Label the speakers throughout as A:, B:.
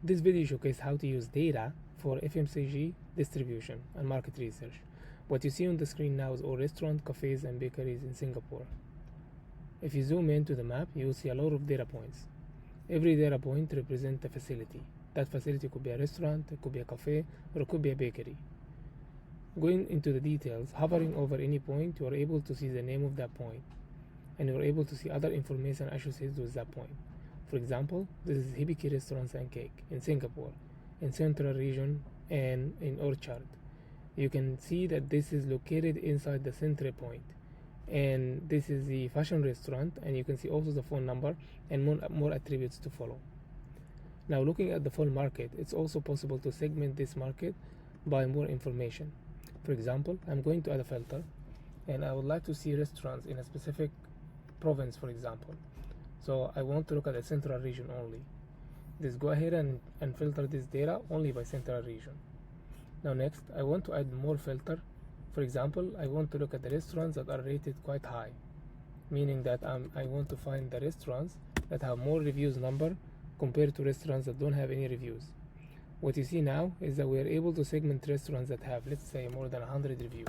A: This video showcases how to use data for FMCG distribution and market research. What you see on the screen now is all restaurants, cafes, and bakeries in Singapore. If you zoom into the map, you will see a lot of data points. Every data point represents a facility. That facility could be a restaurant, it could be a cafe, or it could be a bakery. Going into the details, hovering over any point, you are able to see the name of that point, and you are able to see other information associated with that point. For example, this is Hibiki Restaurants and Cake in Singapore, in Central Region and in Orchard. You can see that this is located inside the Centre Point, and this is the fashion restaurant, and you can see also the phone number and more attributes to follow. Now looking at the full market, it's also possible to segment this market by more information. For example, I'm going to add a filter, and I would like to see restaurants in a specific province, for example. So I want to look at the Central Region only. Just go ahead and filter this data only by Central Region. Now next, I want to add more filter. For example, I want to look at the restaurants that are rated quite high, meaning that I want to find the restaurants that have more reviews number compared to restaurants that don't have any reviews. What you see now is that we are able to segment restaurants that have, let's say, more than 100 reviews.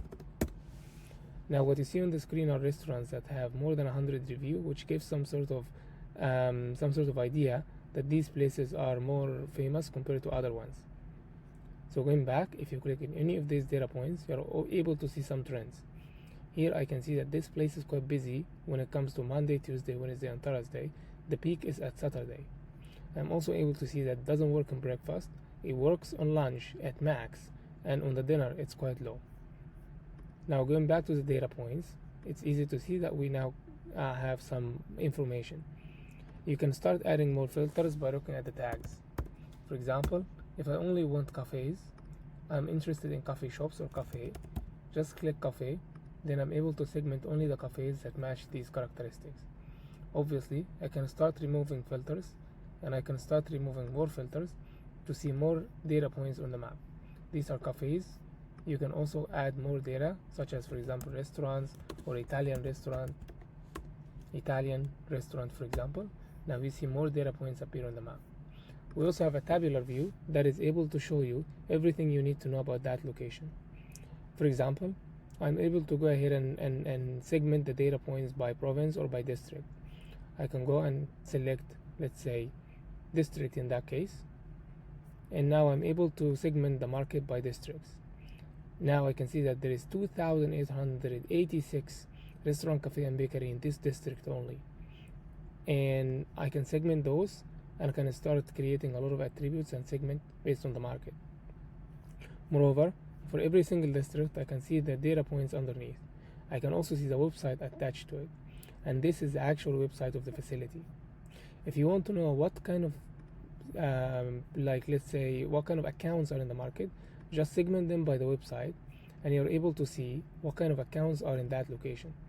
A: Now what you see on the screen are restaurants that have more than 100 reviews, which gives some sort of idea that these places are more famous compared to other ones. So going back, if you click in any of these data points, you are able to see some trends. Here I can see that this place is quite busy when it comes to Monday, Tuesday, Wednesday, and Thursday. The peak is at Saturday. I'm also able to see that it doesn't work on breakfast. It works on lunch at max, and on the dinner it's quite low. Now going back to the data points, it's easy to see that we now have some information. You can start adding more filters by looking at the tags. For example, if I only want cafes, I'm interested in coffee shops or cafe, just click cafe, then I'm able to segment only the cafes that match these characteristics. Obviously, I can start removing filters, and I can start removing more filters to see more data points on the map. These are cafes. You can also add more data, such as, for example, restaurants or Italian restaurant, for example. Now we see more data points appear on the map. We also have a tabular view that is able to show you everything you need to know about that location. For example, I'm able to go ahead and segment the data points by province or by district. I can go and select, let's say, district in that case, and now I'm able to segment the market by districts. Now I can see that there is 2,886 restaurant, cafe, and bakery in this district only, and I can segment those and can start creating a lot of attributes and segment based on the market. Moreover, for every single district, I can see the data points underneath. I can also see the website attached to it, and this is the actual website of the facility. If you want to know what kind of let's say what kind of accounts are in the market, just segment them by the website, and you're able to see what kind of accounts are in that location.